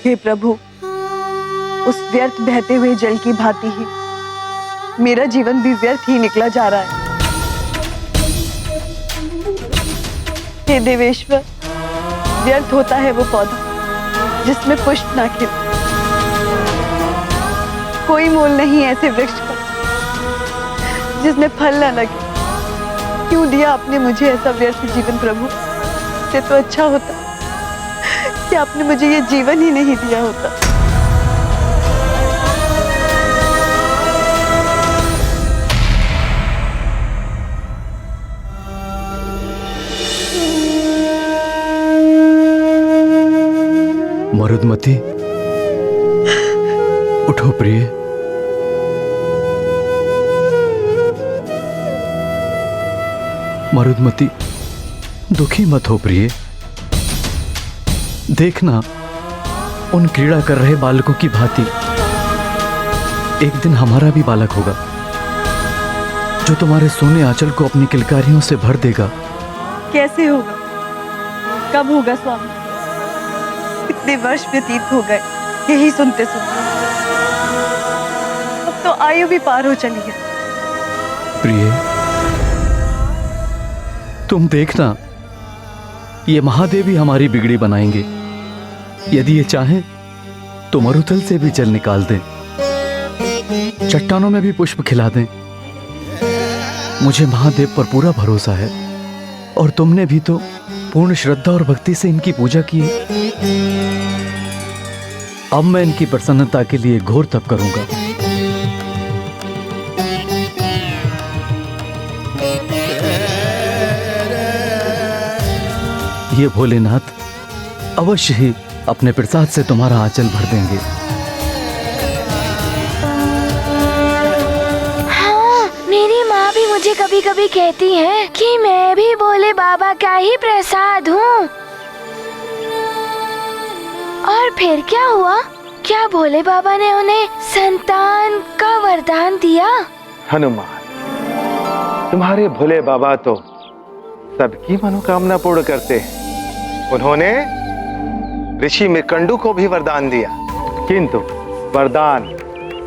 हे प्रभु, उस व्यर्थ बहते हुए जल की भांति ही मेरा जीवन भी व्यर्थ ही निकला जा रहा है। हे देवेश्वर, व्यर्थ होता है वो पौधा जिसमें पुष्प ना खिले। कोई मोल नहीं ऐसे वृक्ष का जिसमें फल ना लगे। क्यों दिया आपने मुझे ऐसा व्यर्थ जीवन प्रभु? इससे तो अच्छा होता कि आपने मुझे ये जीवन ही नहीं दिया होता। मरुदमती, उठो प्रिय। मरुदमती, दुखी मत हो प्रिय। देखना, उन क्रीड़ा कर रहे बालकों की भांति एक दिन हमारा भी बालक होगा, जो तुम्हारे सोने आंचल को अपनी किलकारियों से भर देगा। कैसे होगा? कब होगा स्वामी? इतने वर्ष व्यतीत हो गए यही सुनते सुनते। अब तो आयु भी पार हो चली है। प्रिय, तुम देखना, ये महादेव ही हमारी बिगड़ी बनाएंगे। यदि ये चाहें तो मरुथल से भी जल निकाल दें, चट्टानों में भी पुष्प खिला दें। मुझे महादेव पर पूरा भरोसा है, और तुमने भी तो पूर्ण श्रद्धा और भक्ति से इनकी पूजा की है। अब मैं इनकी प्रसन्नता के लिए घोर तप करूंगा। ये भोलेनाथ अवश्य ही अपने प्रसाद से तुम्हारा आंचल भर देंगे। हाँ, मेरी माँ भी मुझे कभी कभी कहती है कि मैं भी भोले बाबा का ही प्रसाद हूँ। और फिर क्या हुआ? क्या भोले बाबा ने उन्हें संतान का वरदान दिया? हनुमान, तुम्हारे भोले बाबा तो सबकी मनोकामना पूर्ण करते हैं। उन्होंने ऋषि मृकंडू को भी वरदान दिया, किंतु वरदान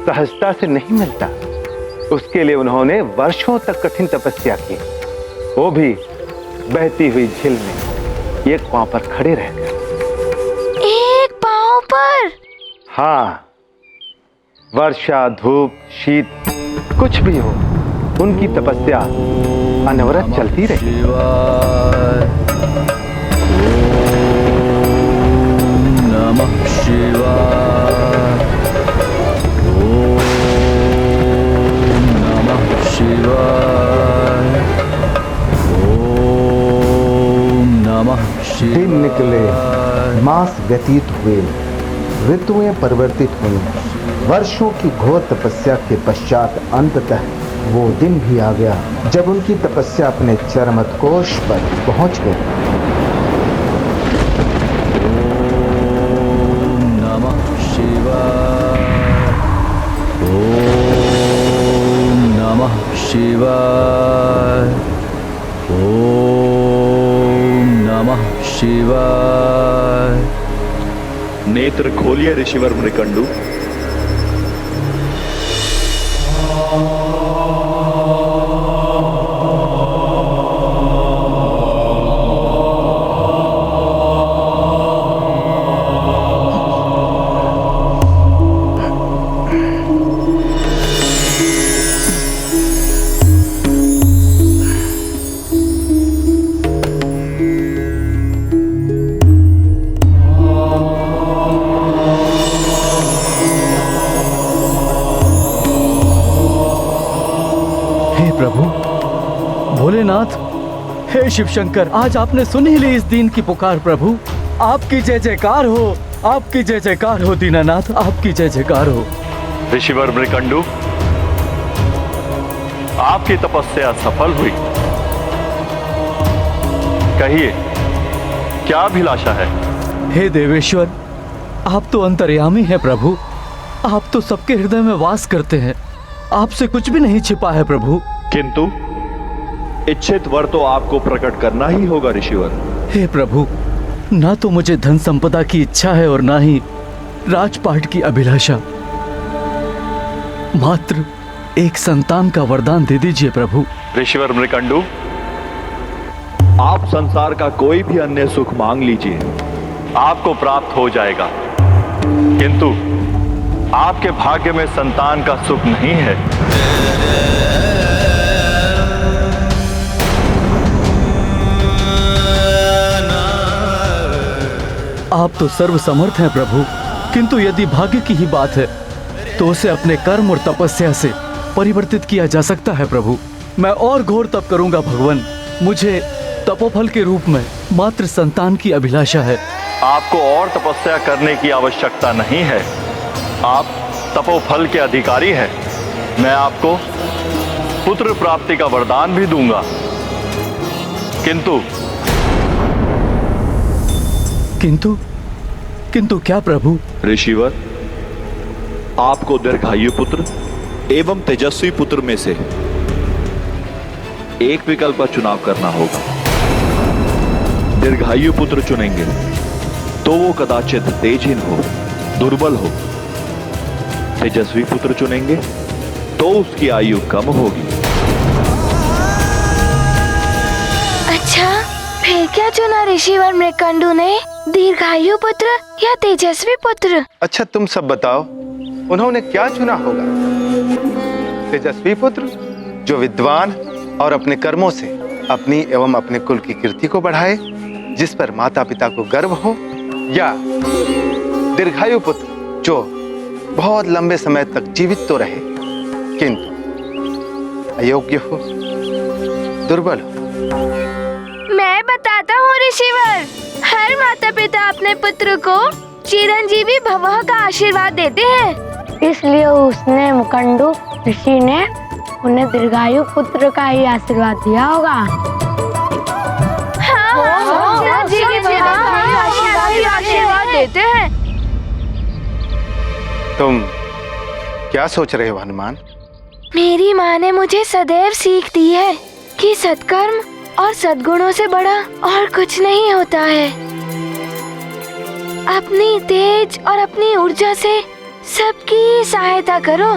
सहजता से नहीं मिलता। उसके लिए उन्होंने वर्षों तक कठिन तपस्या की, वो भी बहती हुई झील में एक पांव पर खड़े रह गए। एक पांव पर? हाँ, वर्षा, धूप, शीत, कुछ भी हो, उनकी तपस्या अनवरत चलती रही। नमः शिवाय, ओम नमः शिवाय, ओम नमः शिवाय। दिन निकले, मास व्यतीत हुए, ऋतुएं परिवर्तित हुई। वर्षों की घोर तपस्या के पश्चात अंततः वो दिन भी आ गया जब उनकी तपस्या अपने चरमोत्कर्ष पर पहुंच गई। शिवाय, ओम नमः शिवाय। नेत्र खोलिए ऋषिवर मृकंडू। भोलेनाथ, हे शिव शंकर, आज आपने सुन ही ली इस दीन की पुकार। प्रभु, आपकी जय जयकार हो, आपकी जय जयकार हो। दीनानाथ, आपकी जय जयकार हो। ऋषिवर मृकंडू, आपकी तपस्या सफल हुई। कहिए, क्या अभिलाषा है? हे देवेश्वर, आप तो अंतर्यामी हैं प्रभु। आप तो सबके हृदय में वास करते हैं। आपसे कुछ भी नहीं छिपा है प्रभु। किंतु इच्छित वर तो आपको प्रकट करना ही होगा ऋषिवर। हे प्रभु, ना तो मुझे धन संपदा की इच्छा है और ना ही राजपाट की अभिलाषा। मात्र एक संतान का वरदान दे दीजिए प्रभु। ऋषिवर मृकंडू, आप संसार का कोई भी अन्य सुख मांग लीजिए, आपको प्राप्त हो जाएगा। किंतु आपके भाग्य में संतान का सुख नहीं है। आप तो सर्वसमर्थ हैं प्रभु, किंतु यदि भाग्य की ही बात है तो उसे अपने कर्म और तपस्या से परिवर्तित किया जा सकता है प्रभु। मैं और घोर तप करूंगा भगवान। मुझे तपोफल के रूप में मात्र संतान की अभिलाषा है। आपको और तपस्या करने की आवश्यकता नहीं है। आप तपोफल के अधिकारी हैं, मैं आपको पुत्र प्राप्ति का वरदान भी दूंगा। किंतु क्या प्रभु? ऋषिवर, आपको दीर्घायु पुत्र एवं तेजस्वी पुत्र में से एक विकल्प का चुनाव करना होगा। दीर्घायु पुत्र चुनेंगे तो वो कदाचित तेजहीन हो, दुर्बल हो। तेजस्वी पुत्र चुनेंगे तो उसकी आयु कम होगी। अच्छा, फिर क्या चुना ऋषिवर मृकंडू ने? दीर्घायु पुत्र या तेजस्वी पुत्र? अच्छा, तुम सब बताओ, उन्होंने क्या चुना होगा? तेजस्वी पुत्र जो विद्वान और अपने कर्मों से अपनी एवं अपने कुल की कीर्ति को बढ़ाए, जिस पर माता पिता को गर्व हो, या दीर्घायु पुत्र जो बहुत लंबे समय तक जीवित तो रहे किंतु अयोग्य हो, दुर्बल हो? मैं बताता हूँ ऋषिवर, हर माता पिता अपने पुत्र को चिरंजीवी भवः का आशीर्वाद देते हैं। इसलिए उसने मुकंडू ऋषि ने उन्हें दीर्घायु पुत्र का ही आशीर्वाद दिया होगा। आशीर्वाद देते हैं। तुम क्या सोच रहे हो हनुमान? मेरी माँ ने मुझे सदैव सीख दी है कि सत्कर्म और सद्गुणों से बड़ा और कुछ नहीं होता है। अपनी तेज और अपनी ऊर्जा से सबकी सहायता करो।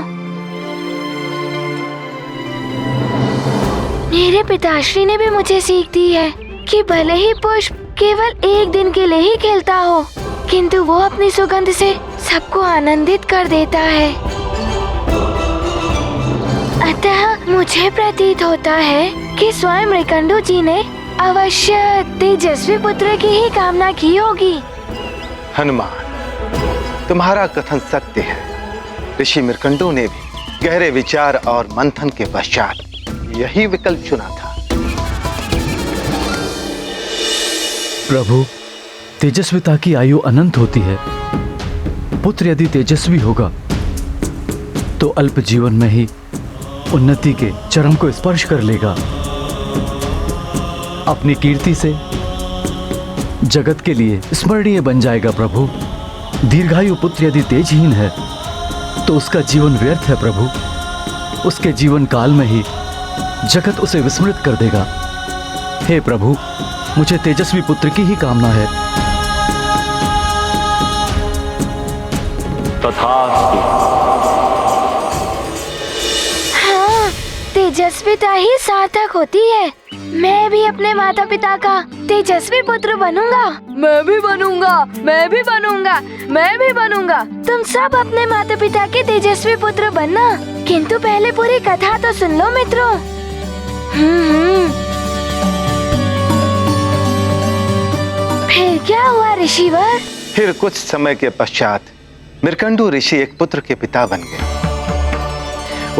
मेरे पिताश्री ने भी मुझे सीख दी है कि भले ही पुष्प केवल एक दिन के लिए ही खिलता हो, किंतु वो अपनी सुगंध से सबको आनंदित कर देता है। अतः मुझे प्रतीत होता है कि स्वयं मृकंडू जी ने अवश्य तेजस्वी पुत्र की ही कामना की होगी। हनुमान, तुम्हारा कथन सत्य है। ऋषि मृकंडू ने भी गहरे विचार और मंथन के पश्चात यही विकल्प चुना था। प्रभु, तेजस्विता की आयु अनंत होती है। पुत्र यदि तेजस्वी होगा तो अल्प जीवन में ही उन्नति के चरम को स्पर्श कर लेगा। अपनी कीर्ति से जगत के लिए स्मरणीय बन जाएगा। प्रभु, दीर्घायु पुत्र यदि तेजहीन है तो उसका जीवन व्यर्थ है। प्रभु, उसके जीवन काल में ही जगत उसे विस्मृत कर देगा। हे प्रभु, मुझे तेजस्वी पुत्र की ही कामना है। तथास्तु। हाँ, तेजस्विता ही सार्थक होती है। मैं भी अपने माता पिता का तेजस्वी पुत्र बनूंगा। मैं भी बनूंगा, मैं भी बनूंगा, मैं भी बनूंगा। तुम सब अपने माता पिता के तेजस्वी पुत्र बनना, किंतु पहले पूरी कथा तो सुन लो मित्रों। फिर क्या हुआ ऋषिवर? फिर कुछ समय के पश्चात मृकंडू ऋषि एक पुत्र के पिता बन गए।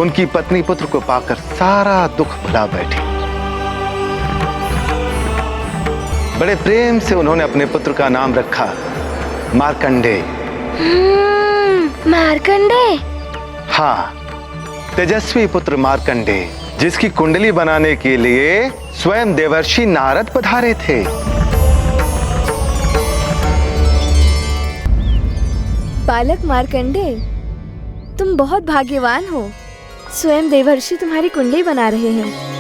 उनकी पत्नी पुत्र को पाकर सारा दुख भुला बैठी। बड़े प्रेम से उन्होंने अपने पुत्र का नाम रखा मार्कंडेय। मार्कंडेय? हाँ, तेजस्वी पुत्र मार्कंडेय, जिसकी कुंडली बनाने के लिए स्वयं देवर्षि नारद पधारे थे। बालक मार्कंडेय, तुम बहुत भाग्यवान हो। स्वयं देवर्षि तुम्हारी कुंडली बना रहे हैं।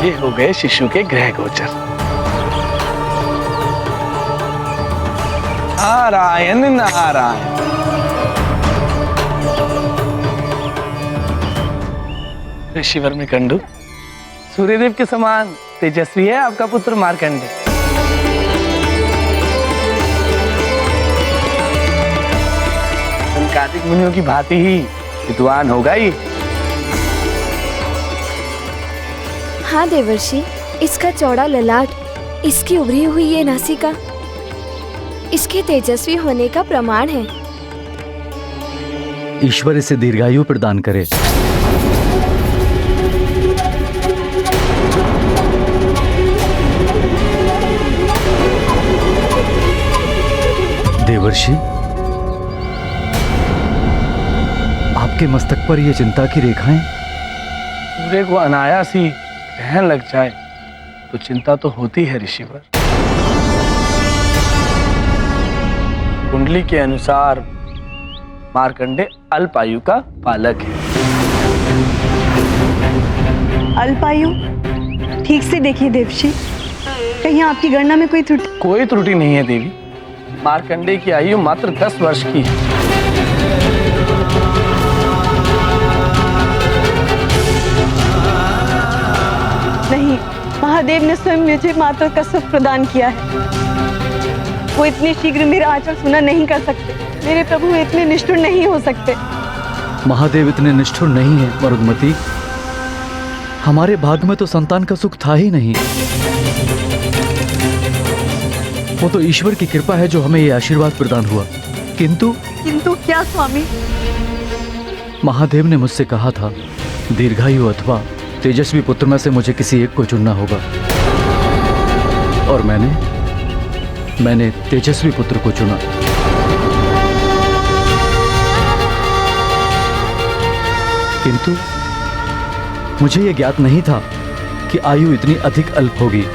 ये हो गए शिशु के ग्रह गोचर। नारायण नारायण। ऋषिवर मृकंडू, सूर्यदेव के समान तेजस्वी है आपका पुत्र मार्कंडेय। कार्तिक मुनियों की भांति ही विद्वान होगा ही। हाँ देवर्षि, इसका चौड़ा ललाट, इसकी उभरी हुई ये नासिका इसके तेजस्वी होने का प्रमाण है। ईश्वर इसे दीर्घायु प्रदान करे। देवर्षि, आपके मस्तक पर ये चिंता की रेखाएं? सूर्य को अनायास ही ग्रहण लग जाए तो चिंता तो होती है ऋषिवर। कुंडली के अनुसार मार्कंडे अल्पायु का बालक है। अल्पायु? ठीक से देखिए देवशी, कहीं आपकी गणना में कोई त्रुटि? कोई त्रुटि नहीं है देवी। मार्कंडे की आयु मात्र 10 वर्ष की है। नहीं, महादेव ने स्वयं मुझे मात्र का सुख प्रदान किया है। वो इतने शीघ्र मेरा आचरण सुना नहीं कर सकते। मेरे प्रभु इतने निष्ठुर नहीं हो सकते। महादेव इतने निष्ठुर नहीं है मरुदमती। हमारे भाग्य में तो संतान का सुख था ही नहीं। वो तो ईश्वर की कृपा है जो हमें ये आशीर्वाद प्रदान हुआ। किंतु क्या स्वामी? महादेव ने मुझसे कहा था, दीर्घायु अथवा तेजस्वी पुत्र में से मुझे किसी एक को चुनना होगा, और मैंने तेजस्वी पुत्र को चुना। किंतु मुझे यह ज्ञात नहीं था कि आयु इतनी अधिक अल्प होगी।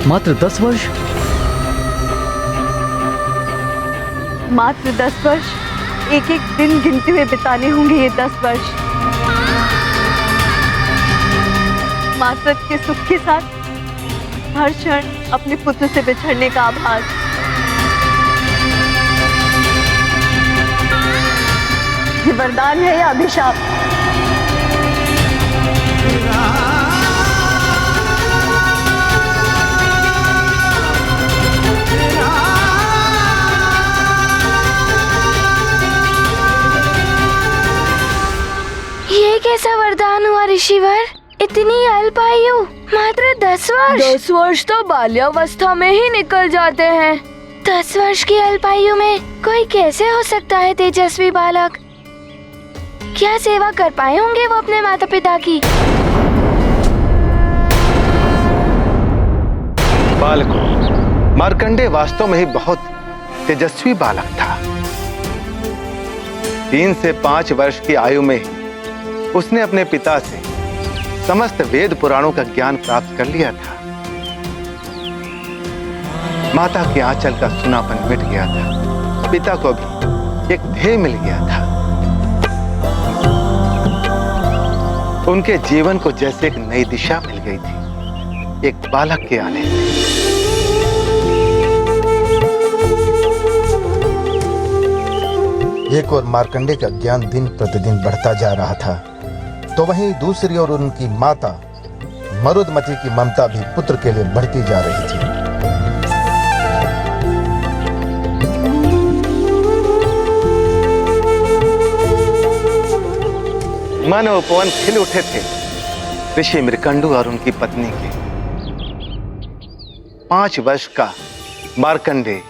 मात्र 10 वर्ष। मात्र 10 वर्ष? एक एक दिन गिनते हुए बिताने होंगे ये 10 वर्ष। मात्र के सुख के साथ हर क्षण अपने पुत्र से बिछड़ने का आभास। ये वरदान है या अभिशाप? ये कैसा वरदान हुआ ऋषिवर? इतनी अल्प आयु, मात्र 10 वर्ष। 10 वर्ष तो बाल्यावस्था में ही निकल जाते हैं। 10 वर्ष की अल्प आयु में कोई कैसे हो सकता है तेजस्वी बालक? क्या सेवा कर पाए होंगे वो अपने माता पिता की? बालकों, मार्कंडे वास्तव में ही बहुत तेजस्वी बालक था। 3 से 5 वर्ष की आयु में उसने अपने पिता से समस्त वेद पुराणों का ज्ञान प्राप्त कर लिया था। माता के आंचल का सुनापन मिट गया था। पिता को भी एक ध्येय मिल गया था। उनके जीवन को जैसे एक नई दिशा मिल गई थी एक बालक के आने से। एक और मार्कंडे का ज्ञान दिन प्रतिदिन बढ़ता जा रहा था, तो वहीं दूसरी ओर उनकी माता मरुदमती की ममता भी पुत्र के लिए बढ़ती जा रही थी। मन और पवन खिल उठे थे ऋषि मृकंडू और उनकी पत्नी के। 5 वर्ष का मार्कंडे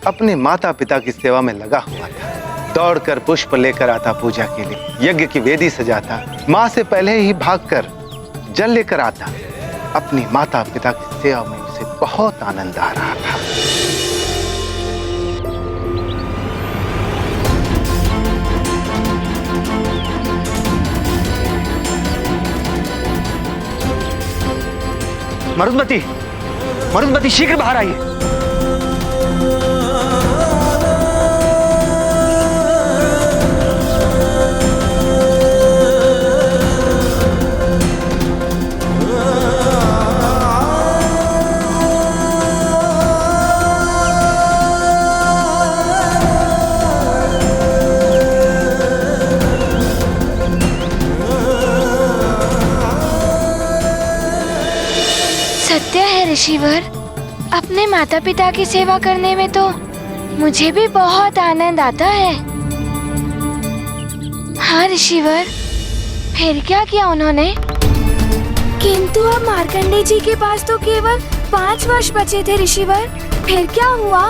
अपने माता पिता की सेवा में लगा हुआ था। दौड़कर पुष्प लेकर आता पूजा के लिए, यज्ञ की वेदी सजाता, मां से पहले ही भागकर जल लेकर आता। अपनी माता पिता की सेवा में उसे बहुत आनंद आ रहा था। मरुदमती शीघ्र बाहर आइए। सत्य है ऋषिवर, अपने माता पिता की सेवा करने में तो मुझे भी बहुत आनंद आता है। हाँ ऋषिवर, फिर क्या किया उन्होंने? किंतु अब मार्कंडे जी के पास तो केवल 5 वर्ष बचे थे ऋषिवर। फिर क्या हुआ?